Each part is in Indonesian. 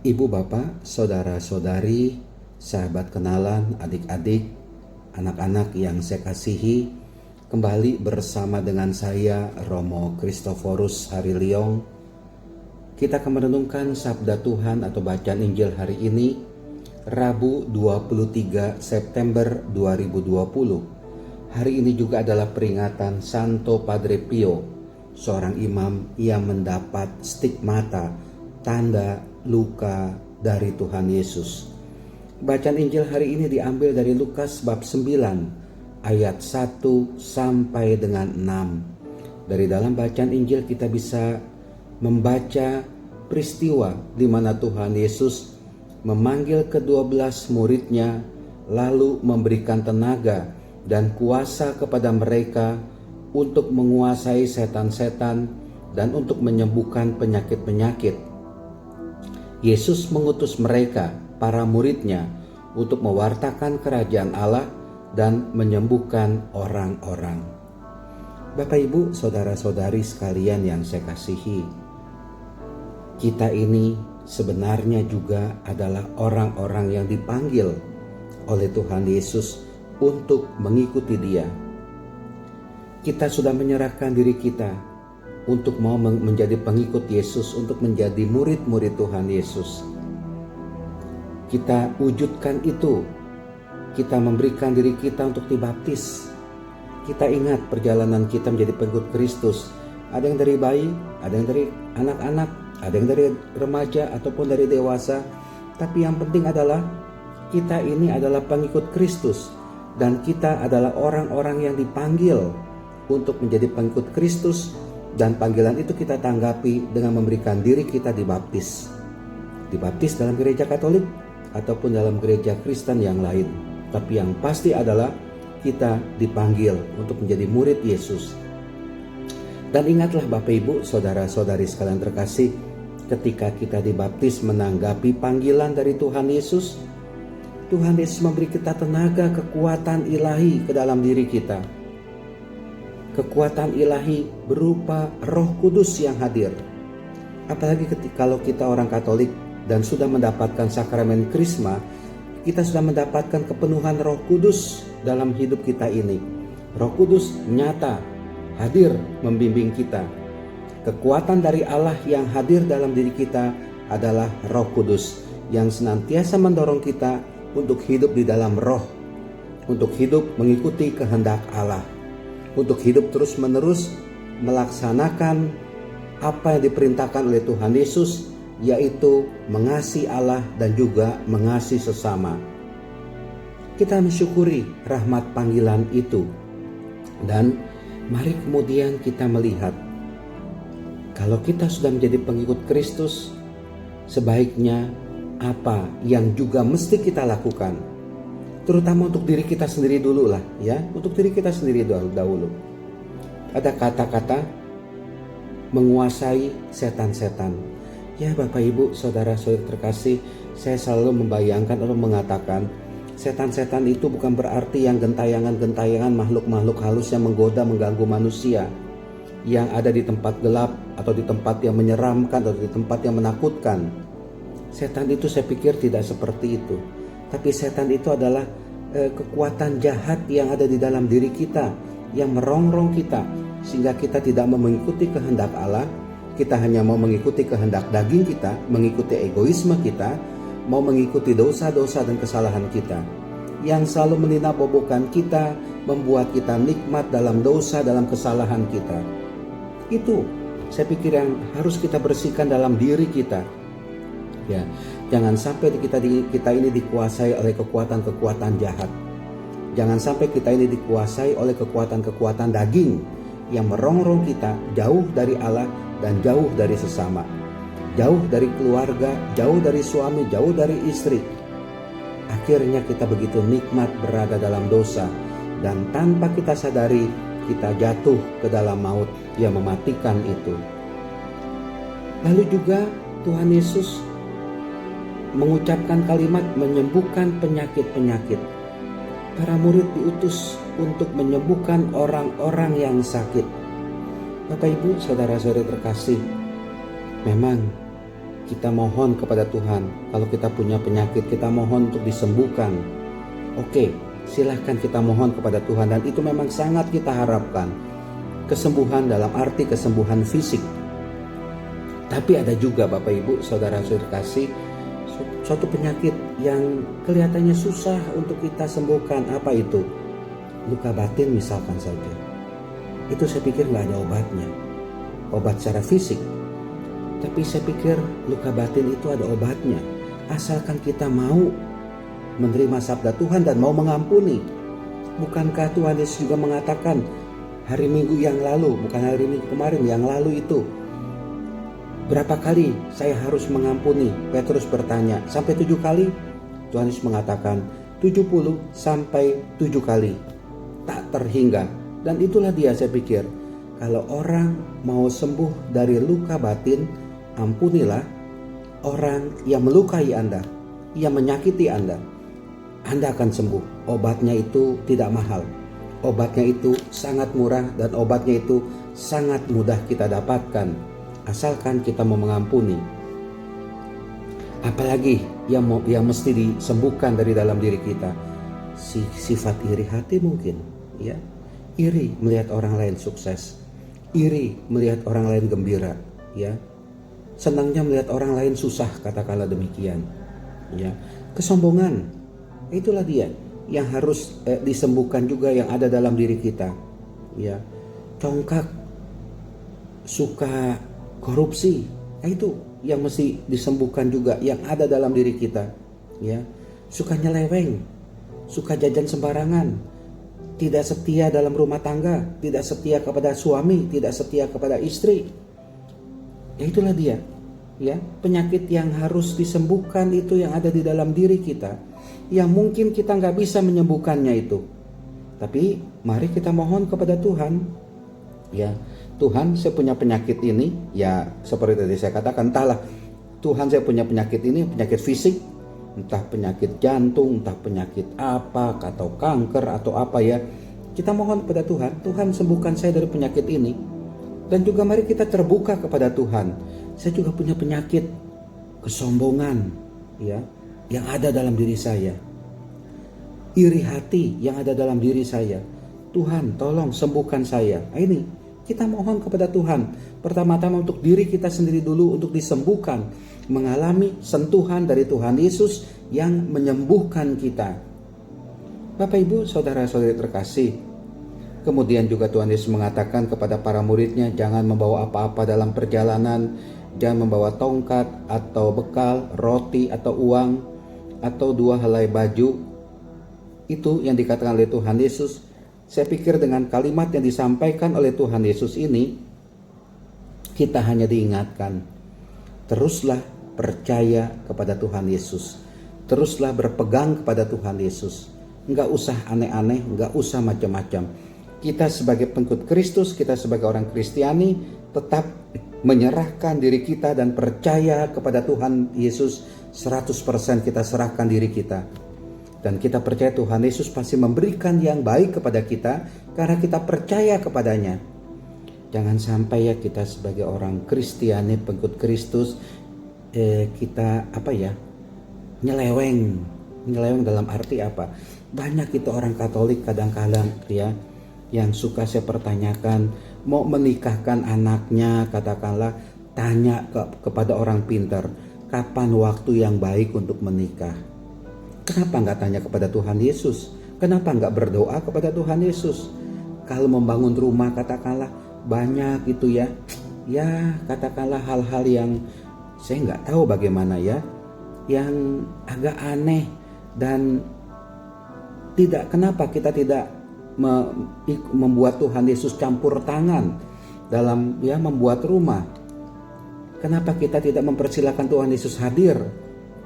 Ibu, bapak, saudara-saudari, sahabat kenalan, adik-adik, anak-anak yang saya kasihi, kembali bersama dengan saya Romo Kristoforus Hariliong. Kita akan merenungkan sabda Tuhan atau bacaan Injil hari ini, Rabu 23 September 2020. Hari ini juga adalah peringatan Santo Padre Pio, seorang imam yang mendapat stigmata, tanda luka dari Tuhan Yesus. Bacaan Injil hari ini diambil dari Lukas bab 9 ayat 1 sampai dengan 6. Dari dalam bacaan Injil kita bisa membaca peristiwa di mana Tuhan Yesus memanggil ke-12 muridnya, lalu memberikan tenaga dan kuasa kepada mereka untuk menguasai setan-setan dan untuk menyembuhkan penyakit-penyakit. Yesus mengutus mereka, para muridnya, untuk mewartakan kerajaan Allah dan menyembuhkan orang-orang. Bapak, Ibu, saudara-saudari sekalian yang saya kasihi, kita ini sebenarnya juga adalah orang-orang yang dipanggil oleh Tuhan Yesus untuk mengikuti Dia. Kita sudah menyerahkan diri kita untuk mau menjadi pengikut Yesus, untuk menjadi murid-murid Tuhan Yesus. Kita wujudkan itu. Kita memberikan diri kita untuk dibaptis. Kita ingat perjalanan kita menjadi pengikut Kristus. Ada yang dari bayi, ada yang dari anak-anak, ada yang dari remaja ataupun dari dewasa. Tapi yang penting adalah kita ini adalah pengikut Kristus. Dan kita adalah orang-orang yang dipanggil untuk menjadi pengikut Kristus. Dan panggilan itu kita tanggapi dengan memberikan diri kita dibaptis. Dibaptis dalam gereja Katolik ataupun dalam gereja Kristen yang lain. Tapi yang pasti adalah kita dipanggil untuk menjadi murid Yesus. Dan ingatlah Bapak Ibu, saudara-saudari sekalian terkasih, ketika kita dibaptis menanggapi panggilan dari Tuhan Yesus, Tuhan Yesus memberi kita tenaga, kekuatan ilahi ke dalam diri kita. Kekuatan ilahi berupa Roh Kudus yang hadir. Apalagi kalau kita orang Katolik dan sudah mendapatkan sakramen Krisma, kita sudah mendapatkan kepenuhan Roh Kudus dalam hidup kita ini. Roh Kudus nyata, hadir membimbing kita. Kekuatan dari Allah yang hadir dalam diri kita adalah Roh Kudus yang senantiasa mendorong kita untuk hidup di dalam Roh, untuk hidup mengikuti kehendak Allah, untuk hidup terus-menerus melaksanakan apa yang diperintahkan oleh Tuhan Yesus, yaitu mengasihi Allah dan juga mengasihi sesama. Kita mensyukuri rahmat panggilan itu. Dan mari kemudian kita melihat, kalau kita sudah menjadi pengikut Kristus, sebaiknya apa yang juga mesti kita lakukan. Terutama untuk diri kita sendiri dulu lah ya. Untuk diri kita sendiri dahulu. Ada kata-kata menguasai setan-setan. Ya Bapak Ibu, saudara-saudari terkasih, saya selalu membayangkan atau mengatakan, setan-setan itu bukan berarti yang gentayangan-gentayangan makhluk-makhluk halus yang menggoda, mengganggu manusia, yang ada di tempat gelap atau di tempat yang menyeramkan atau di tempat yang menakutkan. Setan itu saya pikir tidak seperti itu. Tapi setan itu adalah kekuatan jahat yang ada di dalam diri kita, yang merongrong kita, sehingga kita tidak mau mengikuti kehendak Allah. Kita hanya mau mengikuti kehendak daging kita, mengikuti egoisme kita, mau mengikuti dosa-dosa dan kesalahan kita, yang selalu meninabobokan kita, membuat kita nikmat dalam dosa, dalam kesalahan kita. Itu saya pikir yang harus kita bersihkan dalam diri kita. Ya, jangan sampai kita ini dikuasai oleh kekuatan-kekuatan jahat. Jangan sampai kita ini dikuasai oleh kekuatan-kekuatan daging yang merongrong kita jauh dari Allah dan jauh dari sesama. Jauh dari keluarga, jauh dari suami, jauh dari istri. Akhirnya kita begitu nikmat berada dalam dosa, dan tanpa kita sadari kita jatuh ke dalam maut yang mematikan itu. Lalu juga Tuhan Yesus mengucapkan kalimat menyembuhkan penyakit-penyakit. Para murid diutus untuk menyembuhkan orang-orang yang sakit. Bapak Ibu, saudara-saudari terkasih, memang kita mohon kepada Tuhan. Kalau kita punya penyakit, kita mohon untuk disembuhkan. Oke, silahkan kita mohon kepada Tuhan, dan itu memang sangat kita harapkan. Kesembuhan dalam arti kesembuhan fisik. Tapi ada juga Bapak Ibu, saudara-saudara kasih, suatu penyakit yang kelihatannya susah untuk kita sembuhkan. Apa itu? Luka batin misalkan saja. Itu saya pikir gak ada obatnya. Obat secara fisik. Tapi saya pikir luka batin itu ada obatnya. Asalkan kita mau menerima sabda Tuhan dan mau mengampuni. Bukankah Tuhan Yesus juga mengatakan hari Minggu yang lalu, bukan hari Minggu kemarin, yang lalu itu, berapa kali saya harus mengampuni? Petrus bertanya, sampai 7 kali? Tuhan Yesus mengatakan 70 sampai 7 kali. Tak terhingga. Dan itulah dia, saya pikir, kalau orang mau sembuh dari luka batin, ampunilah orang yang melukai Anda, yang menyakiti Anda. Anda akan sembuh. Obatnya itu tidak mahal. Obatnya itu sangat murah, dan obatnya itu sangat mudah kita dapatkan. Asalkan kita mau mengampuni. Apalagi yang mesti disembuhkan dari dalam diri kita? Sifat iri hati mungkin, ya. Iri melihat orang lain sukses. Iri melihat orang lain gembira, ya. Senangnya melihat orang lain susah, katakanlah demikian, ya. Kesombongan, itulah dia yang harus disembuhkan juga, yang ada dalam diri kita, ya. Congkak, suka korupsi, itu yang mesti disembuhkan juga, yang ada dalam diri kita, ya. Suka nyeleweng, suka jajan sembarangan, tidak setia dalam rumah tangga, tidak setia kepada suami, tidak setia kepada istri. Ya itulah dia, ya, penyakit yang harus disembuhkan itu yang ada di dalam diri kita, yang mungkin kita nggak bisa menyembuhkannya itu. Tapi mari kita mohon kepada Tuhan, ya. Tuhan, saya punya penyakit ini, ya seperti tadi saya katakan, entahlah Tuhan, saya punya penyakit ini, penyakit fisik, entah penyakit jantung, entah penyakit apa, atau kanker atau apa, ya. Kita mohon kepada Tuhan, Tuhan sembuhkan saya dari penyakit ini. Dan juga mari kita terbuka kepada Tuhan. Saya juga punya penyakit kesombongan, ya, yang ada dalam diri saya. Iri hati yang ada dalam diri saya. Tuhan, tolong sembuhkan saya. Nah, ini kita mohon kepada Tuhan. Pertama-tama untuk diri kita sendiri dulu, untuk disembuhkan, mengalami sentuhan dari Tuhan Yesus yang menyembuhkan kita. Bapak Ibu, saudara-saudari terkasih, kemudian juga Tuhan Yesus mengatakan kepada para muridnya, jangan membawa apa-apa dalam perjalanan, jangan membawa tongkat atau bekal, roti atau uang, atau 2 helai baju. Itu yang dikatakan oleh Tuhan Yesus. Saya pikir dengan kalimat yang disampaikan oleh Tuhan Yesus ini, kita hanya diingatkan, teruslah percaya kepada Tuhan Yesus. Teruslah berpegang kepada Tuhan Yesus. Enggak usah aneh-aneh, enggak usah macam-macam. Kita sebagai pengikut Kristus, kita sebagai orang Kristiani, tetap menyerahkan diri kita dan percaya kepada Tuhan Yesus 100%. Kita serahkan diri kita. Dan kita percaya Tuhan Yesus pasti memberikan yang baik kepada kita karena kita percaya kepadanya. Jangan sampai ya kita sebagai orang Kristiani, pengikut Kristus, kita nyeleweng dalam arti apa? Banyak itu orang Katolik kadang-kadang, ya, yang suka saya pertanyakan, mau menikahkan anaknya, katakanlah tanya kepada orang pintar, kapan waktu yang baik untuk menikah? Kenapa nggak tanya kepada Tuhan Yesus? Kenapa nggak berdoa kepada Tuhan Yesus? Kalau membangun rumah, katakanlah banyak itu ya katakanlah hal-hal yang saya nggak tahu bagaimana, ya, yang agak aneh, dan kenapa kita tidak membuat Tuhan Yesus campur tangan dalam membuat rumah? Kenapa kita tidak mempersilahkan Tuhan Yesus hadir,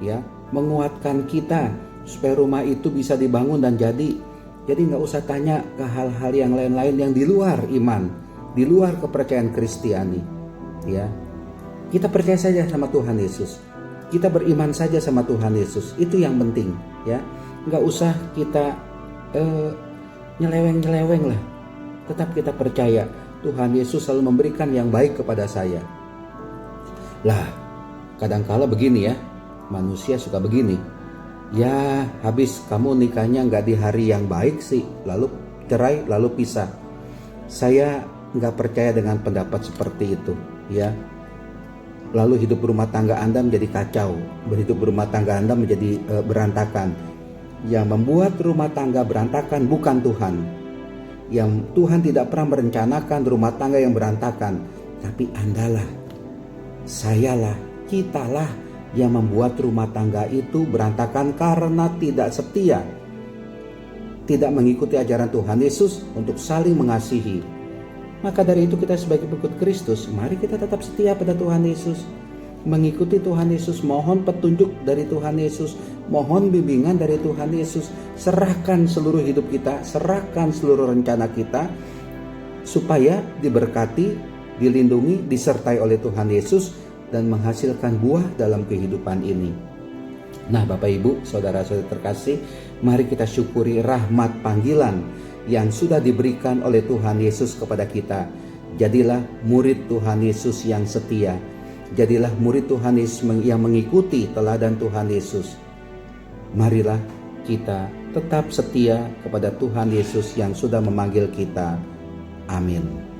ya, menguatkan kita supaya rumah itu bisa dibangun dan jadi nggak usah tanya ke hal-hal yang lain-lain yang di luar iman, di luar kepercayaan Kristiani, ya. Kita percaya saja sama Tuhan Yesus, kita beriman saja sama Tuhan Yesus, itu yang penting, ya. Nggak usah kita nyeleweng lah. Tetap kita percaya Tuhan Yesus selalu memberikan yang baik kepada saya. Lah, Kadangkala begini ya, manusia suka begini. Ya habis kamu nikahnya nggak di hari yang baik sih, lalu cerai lalu pisah. Saya nggak percaya dengan pendapat seperti itu ya. Lalu hidup rumah tangga Anda menjadi kacau, hidup rumah tangga Anda menjadi berantakan. Yang membuat rumah tangga berantakan bukan Tuhan. Yang Tuhan tidak pernah merencanakan rumah tangga yang berantakan, tapi Andalah, sayalah, kitalah yang membuat rumah tangga itu berantakan karena tidak setia, tidak mengikuti ajaran Tuhan Yesus untuk saling mengasihi. Maka dari itu kita sebagai pengikut Kristus, mari kita tetap setia pada Tuhan Yesus, mengikuti Tuhan Yesus, mohon petunjuk dari Tuhan Yesus, mohon bimbingan dari Tuhan Yesus, serahkan seluruh hidup kita, serahkan seluruh rencana kita, supaya diberkati, dilindungi, disertai oleh Tuhan Yesus, dan menghasilkan buah dalam kehidupan ini. Nah Bapak Ibu, saudara-saudara terkasih, mari kita syukuri rahmat panggilan yang sudah diberikan oleh Tuhan Yesus kepada kita. Jadilah murid Tuhan Yesus yang setia. Jadilah murid Tuhan Yesus yang mengikuti teladan Tuhan Yesus. Marilah kita tetap setia kepada Tuhan Yesus yang sudah memanggil kita. Amin.